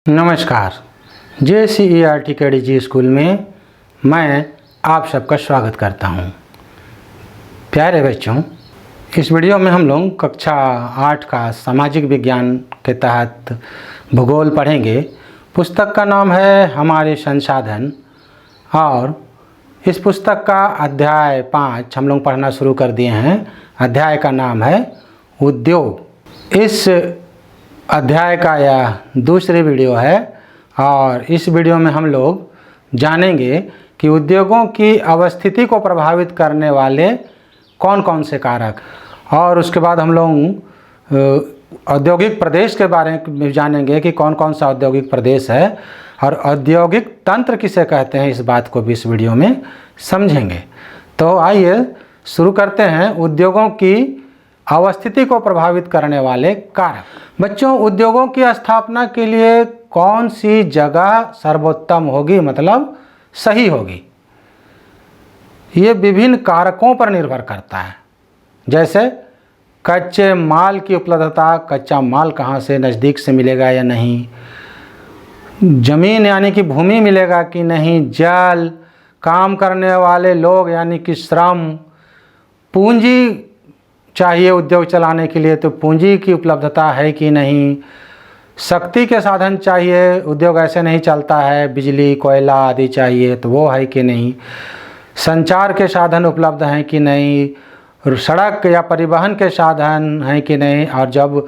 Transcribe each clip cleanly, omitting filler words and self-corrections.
नमस्कार। JCERT KDG school में मैं आप सबका स्वागत करता हूं। प्यारे बच्चों, इस वीडियो में हम लोग कक्षा 8 का सामाजिक विज्ञान के तहत भूगोल पढ़ेंगे। पुस्तक का नाम है हमारे संसाधन और इस पुस्तक का अध्याय 5 हम लोग पढ़ना शुरू कर दिए हैं। अध्याय का नाम है उद्योग। इस अध्याय का यह दूसरी वीडियो है और इस वीडियो में हम लोग जानेंगे कि उद्योगों की अवस्थिति को प्रभावित करने वाले कौन कौन से कारक, और उसके बाद हम लोग औद्योगिक प्रदेश के बारे में जानेंगे कि कौन कौन सा औद्योगिक प्रदेश है और औद्योगिक तंत्र किसे कहते हैं। इस बात को भी इस वीडियो में समझेंगे। तो आइए शुरू करते हैं। उद्योगों की अवस्थिति को प्रभावित करने वाले कारक। बच्चों, उद्योगों की स्थापना के लिए कौन सी जगह सर्वोत्तम होगी, मतलब सही होगी, ये विभिन्न कारकों पर निर्भर करता है। जैसे कच्चे माल की उपलब्धता, कच्चा माल कहाँ से नज़दीक से मिलेगा या नहीं, जमीन यानी कि भूमि मिलेगा कि नहीं, जल, काम करने वाले लोग यानी कि श्रम, पूंजी चाहिए उद्योग चलाने के लिए तो पूंजी की उपलब्धता है कि नहीं, शक्ति के साधन चाहिए, उद्योग ऐसे नहीं चलता है, बिजली, कोयला आदि चाहिए तो वो है कि नहीं, संचार के साधन उपलब्ध हैं कि नहीं, सड़क या परिवहन के साधन हैं कि नहीं, और जब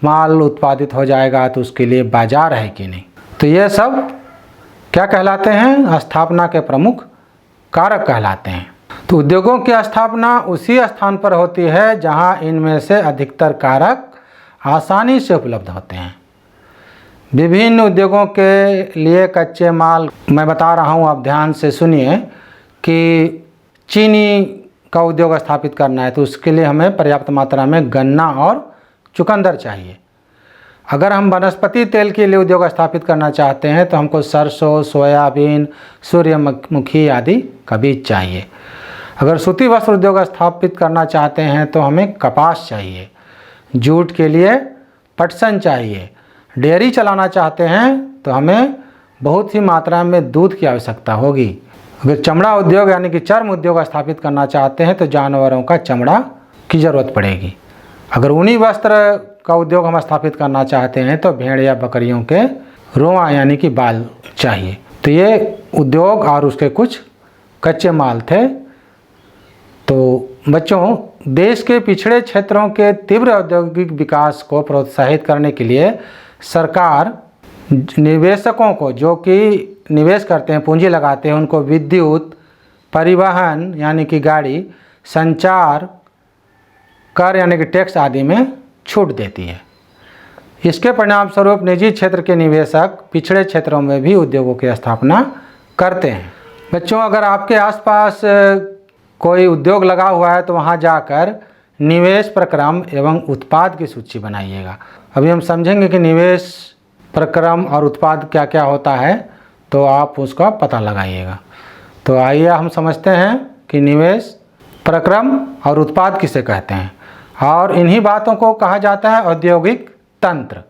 माल उत्पादित हो जाएगा तो उसके लिए बाजार है कि नहीं। तो ये सब क्या कहलाते हैं? स्थापना के प्रमुख कारक कहलाते हैं। तो उद्योगों की स्थापना उसी स्थान पर होती है जहां इनमें से अधिकतर कारक आसानी से उपलब्ध होते हैं। विभिन्न उद्योगों के लिए कच्चे माल मैं बता रहा हूं, आप ध्यान से सुनिए। कि चीनी का उद्योग स्थापित करना है तो उसके लिए हमें पर्याप्त मात्रा में गन्ना और चुकंदर चाहिए। अगर हम वनस्पति तेल के लिए उद्योग स्थापित करना चाहते हैं तो हमको सरसों, सोयाबीन, सूर्यमुखी आदि का बीज चाहिए। अगर सूती वस्त्र उद्योग स्थापित करना चाहते हैं तो हमें कपास चाहिए। जूट के लिए पटसन चाहिए। डेयरी चलाना चाहते हैं तो हमें बहुत ही मात्रा में दूध की आवश्यकता होगी। अगर चमड़ा उद्योग यानी कि चर्म उद्योग स्थापित करना चाहते हैं तो जानवरों का चमड़ा की ज़रूरत पड़ेगी। अगर ऊनी वस्त्र का उद्योग हम स्थापित करना चाहते हैं तो भेड़ या बकरियों के रोआं यानी कि बाल चाहिए। तो ये उद्योग और उसके कुछ कच्चे माल थे। तो बच्चों, देश के पिछड़े क्षेत्रों के तीव्र औद्योगिक विकास को प्रोत्साहित करने के लिए सरकार निवेशकों को, जो कि निवेश करते हैं, पूंजी लगाते हैं, उनको विद्युत, परिवहन यानी कि गाड़ी, संचार, कर यानी कि टैक्स आदि में छूट देती है। इसके परिणाम स्वरूप निजी क्षेत्र के निवेशक पिछड़े क्षेत्रों में भी उद्योगों की स्थापना करते हैं। बच्चों, अगर आपके आसपास कोई उद्योग लगा हुआ है तो वहाँ जाकर निवेश प्रक्रम एवं उत्पाद की सूची बनाइएगा। अभी हम समझेंगे कि निवेश प्रक्रम और उत्पाद क्या क्या होता है, तो आप उसका पता लगाइएगा। तो आइए हम समझते हैं कि निवेश प्रक्रम और उत्पाद किसे कहते हैं, और इन्हीं बातों को कहा जाता है औद्योगिक तंत्र।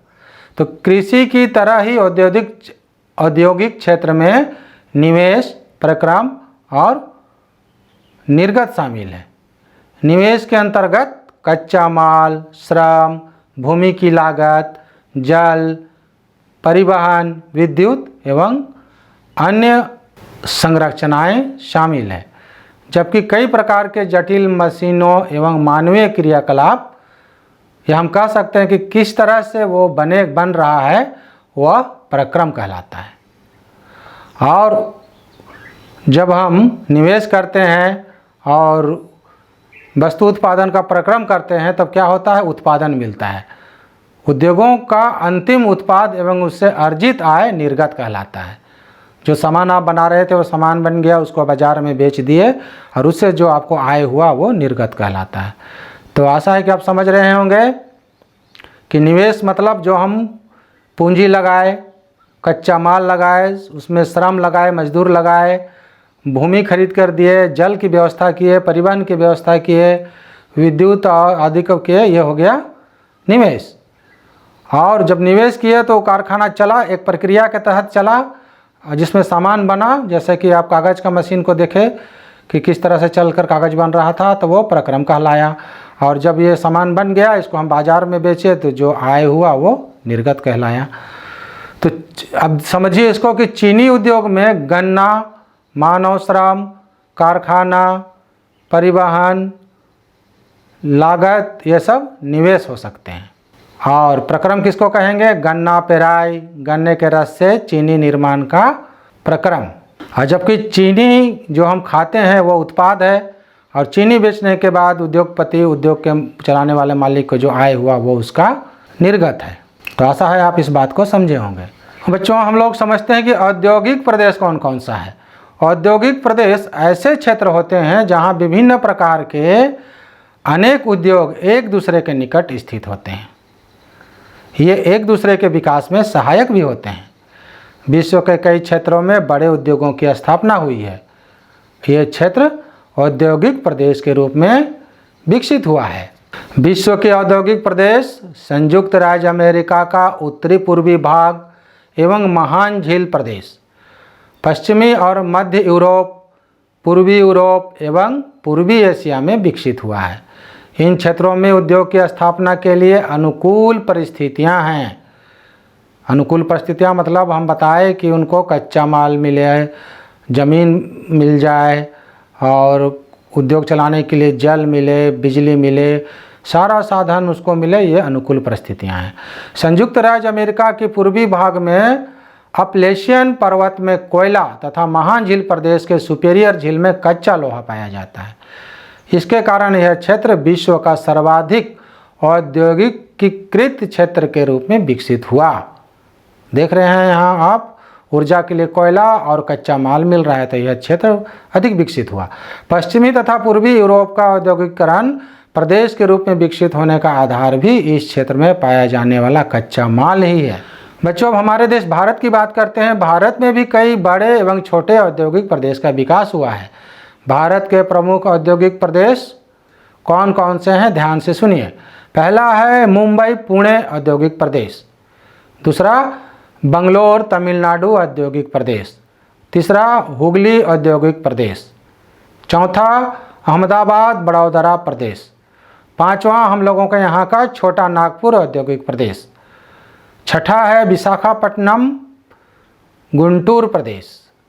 तो कृषि की तरह ही औद्योगिक क्षेत्र में निवेश, प्रक्रम और निर्गत शामिल है। निवेश के अंतर्गत कच्चा माल, श्रम, भूमि की लागत, जल, परिवहन, विद्युत एवं अन्य संरचनाएं शामिल है। जबकि कई प्रकार के जटिल मशीनों एवं मानवीय क्रियाकलाप, या हम कह सकते हैं कि किस तरह से वो बन रहा है, वह प्रक्रम कहलाता है। और जब हम निवेश करते हैं और वस्तु उत्पादन का प्रक्रम करते हैं तब क्या होता है? उत्पादन मिलता है। उद्योगों का अंतिम उत्पाद एवं उससे अर्जित आय निर्गत कहलाता है। जो सामान आप बना रहे थे वो सामान बन गया, उसको बाजार में बेच दिए और उससे जो आपको आय हुआ वो निर्गत कहलाता है। तो आशा है कि आप समझ रहे होंगे कि निवेश मतलब जो हम पूंजी लगाए, कच्चा माल लगाए, उसमें श्रम लगाए, मजदूर लगाए, भूमि खरीद कर दिए, जल की व्यवस्था किए, परिवहन की व्यवस्था किए, विद्युत आदि को किए, ये हो गया निवेश। और जब निवेश किए तो कारखाना चला, एक प्रक्रिया के तहत चला जिसमें सामान बना। जैसे कि आप कागज़ का मशीन को देखें कि किस तरह से चलकर कागज़ बन रहा था, तो वो प्रक्रम कहलाया। और जब ये सामान बन गया, इसको हम बाज़ार में बेचे तो जो आय हुआ वो निर्गत कहलाया। तो अब समझिए इसको कि चीनी उद्योग में गन्ना, मानव श्रम, कारखाना, परिवहन, लागत, ये सब निवेश हो सकते हैं। और प्रक्रम किसको कहेंगे? गन्ना पेराई, गन्ने के रस से चीनी निर्माण का प्रक्रम। और जबकि चीनी जो हम खाते हैं वो उत्पाद है, और चीनी बेचने के बाद उद्योगपति, उद्योग के चलाने वाले मालिक को जो आय हुआ वो उसका निर्गत है। तो आशा है आप इस बात को समझे होंगे। बच्चों, हम लोग समझते हैं कि औद्योगिक प्रदेश कौन कौन सा है। औद्योगिक प्रदेश ऐसे क्षेत्र होते हैं जहां विभिन्न प्रकार के अनेक उद्योग एक दूसरे के निकट स्थित होते हैं। ये एक दूसरे के विकास में सहायक भी होते हैं। विश्व के कई क्षेत्रों में बड़े उद्योगों की स्थापना हुई है। ये क्षेत्र औद्योगिक प्रदेश के रूप में विकसित हुआ है। विश्व के औद्योगिक प्रदेश संयुक्त राज्य अमेरिका का उत्तरी पूर्वी भाग एवं महान झील प्रदेश, पश्चिमी और मध्य यूरोप, पूर्वी यूरोप एवं पूर्वी एशिया में विकसित हुआ है। इन क्षेत्रों में उद्योग की स्थापना के लिए अनुकूल परिस्थितियां हैं। अनुकूल परिस्थितियां मतलब हम बताए कि उनको कच्चा माल मिले, ज़मीन मिल जाए, और उद्योग चलाने के लिए जल मिले, बिजली मिले, सारा साधन उसको मिले, ये अनुकूल परिस्थितियां हैं। संयुक्त राज्य अमेरिका के पूर्वी भाग में अपलेशियन पर्वत में कोयला तथा महान झील प्रदेश के सुपेरियर झील में कच्चा लोहा पाया जाता है। इसके कारण यह क्षेत्र विश्व का सर्वाधिक औद्योगिकीकृत क्षेत्र के रूप में विकसित हुआ। देख रहे हैं यहाँ आप, ऊर्जा के लिए कोयला और कच्चा माल मिल रहा है, तो यह क्षेत्र अधिक विकसित हुआ। पश्चिमी तथा पूर्वी यूरोप का औद्योगिकरण प्रदेश के रूप में विकसित होने का आधार भी इस क्षेत्र में पाया जाने वाला कच्चा माल ही है। बच्चों, अब हमारे देश भारत की बात करते हैं। भारत में भी कई बड़े एवं छोटे औद्योगिक प्रदेश का विकास हुआ है। भारत के प्रमुख औद्योगिक प्रदेश कौन कौन से हैं, ध्यान से सुनिए। पहला है मुंबई पुणे औद्योगिक प्रदेश, दूसरा बंगलोर तमिलनाडु औद्योगिक प्रदेश, तीसरा हुगली औद्योगिक प्रदेश, चौथा अहमदाबाद बड़ौदरा प्रदेश, पांचवा हम लोगों के यहाँ का छोटा नागपुर औद्योगिक प्रदेश, छठा है विशाखापट्टनम गुंटूर प्रदेश,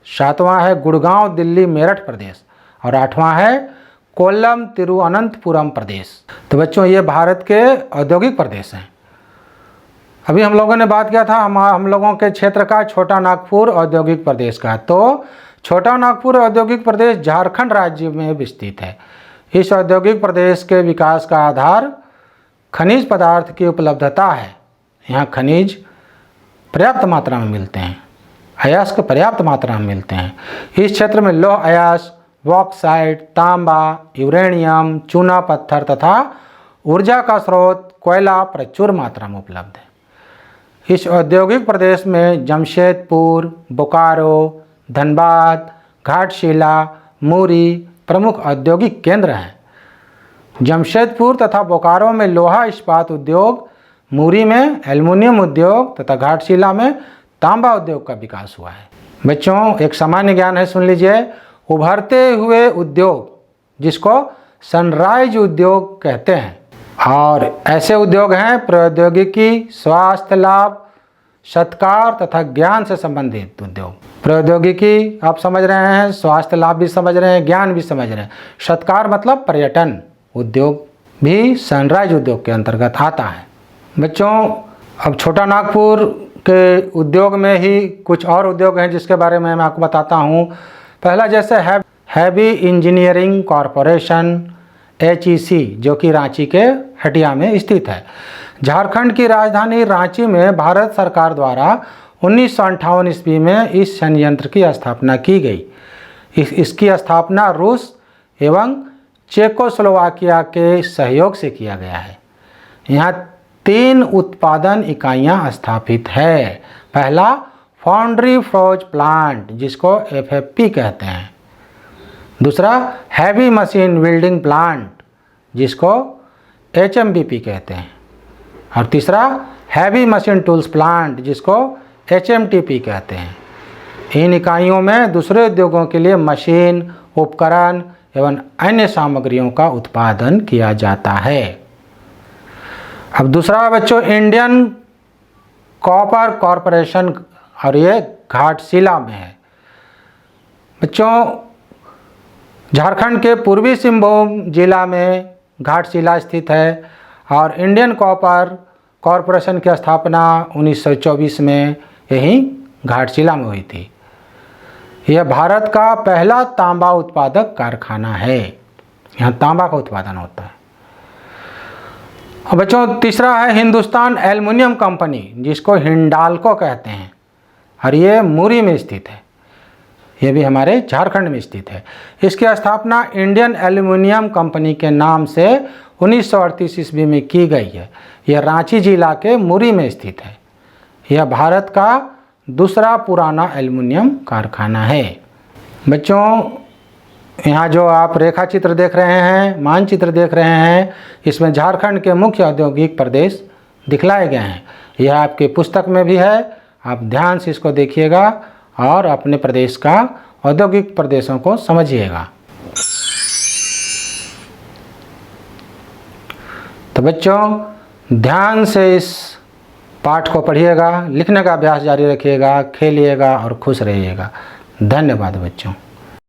सातवां है गुड़गांव दिल्ली मेरठ प्रदेश, और आठवां है कोल्लम तिरुवनंतपुरम प्रदेश। तो बच्चों, ये भारत के औद्योगिक प्रदेश हैं। अभी हम लोगों ने बात किया था हम लोगों के क्षेत्र का छोटा नागपुर औद्योगिक प्रदेश का। तो छोटा नागपुर औद्योगिक प्रदेश झारखंड राज्य में विस्तृत है। इस औद्योगिक प्रदेश के विकास का आधार खनिज पदार्थ की उपलब्धता है। यहाँ खनिज पर्याप्त मात्रा में मिलते हैं, अयस्क पर्याप्त मात्रा में मिलते हैं। इस क्षेत्र में लौह अयस्क, बॉक्साइट, तांबा, यूरेनियम, चूना पत्थर तथा ऊर्जा का स्रोत कोयला प्रचुर मात्रा में उपलब्ध है। इस औद्योगिक प्रदेश में जमशेदपुर, बोकारो, धनबाद, घाटशिला, मुरी प्रमुख औद्योगिक केंद्र हैं। जमशेदपुर तथा बोकारो में लोहा इस्पात उद्योग, मुरी में एल्युमिनियम उद्योग तथा घाटशिला में तांबा उद्योग का विकास हुआ है। बच्चों, एक सामान्य ज्ञान है, सुन लीजिए। उभरते हुए उद्योग जिसको सनराइज उद्योग कहते हैं, और ऐसे उद्योग हैं प्रौद्योगिकी, स्वास्थ्य लाभ, सत्कार तथा ज्ञान से संबंधित उद्योग। प्रौद्योगिकी आप समझ रहे हैं, स्वास्थ्य लाभ भी समझ रहे हैं, ज्ञान भी समझ रहे हैं। सत्कार मतलब पर्यटन उद्योग भी सनराइज उद्योग के अंतर्गत आता है। बच्चों, अब छोटा नागपुर के उद्योग में ही कुछ और उद्योग हैं जिसके बारे में मैं आपको बताता हूँ। पहला जैसे हैवी इंजीनियरिंग कॉरपोरेशन HEC, जो कि रांची के हटिया में स्थित है। झारखंड की राजधानी रांची में भारत सरकार द्वारा 1958 ईस्वी में इस संयंत्र की स्थापना की गई। इसकी स्थापना रूस एवं चेकोस्लोवाकिया के सहयोग से किया गया है। यहाँ 3 उत्पादन इकाइयाँ स्थापित है। पहला फाउंड्री फोर्ज प्लांट जिसको FFP कहते हैं, दूसरा हैवी मशीन बिल्डिंग प्लांट जिसको HMBP कहते हैं, और तीसरा हैवी मशीन टूल्स प्लांट, जिसको HMTP कहते हैं। इन इकाइयों में दूसरे उद्योगों के लिए मशीन, उपकरण एवं अन्य सामग्रियों का उत्पादन किया जाता है। अब दूसरा बच्चों, इंडियन कॉपर कॉरपोरेशन, और ये घाटशिला में है। बच्चों, झारखंड के पूर्वी सिंहभूम जिला में घाटशिला स्थित है और इंडियन कॉपर कॉरपोरेशन की स्थापना 1924 में यहीं घाटशिला में हुई थी। यह भारत का पहला तांबा उत्पादक कारखाना है। यहाँ तांबा का उत्पादन होता है। और बच्चों, तीसरा है हिंदुस्तान एल्युमिनियम कंपनी, जिसको हिंडाल्को कहते हैं, और ये मुरी में स्थित है। ये भी हमारे झारखंड में स्थित है। इसकी स्थापना इंडियन एल्युमिनियम कंपनी के नाम से 1938 ईस्वी में की गई है। यह रांची जिला के मुरी में स्थित है। यह भारत का दूसरा पुराना एल्युमिनियम कारखाना है। बच्चों, यहाँ जो आप रेखा चित्र देख रहे हैं, मानचित्र देख रहे हैं, इसमें झारखंड के मुख्य औद्योगिक प्रदेश दिखलाए गए हैं। यह आपके पुस्तक में भी है, आप ध्यान से इसको देखिएगा और अपने प्रदेश का औद्योगिक प्रदेशों को समझिएगा। तो बच्चों, ध्यान से इस पाठ को पढ़िएगा, लिखने का अभ्यास जारी रखिएगा, खेलिएगा और खुश रहिएगा। धन्यवाद बच्चों।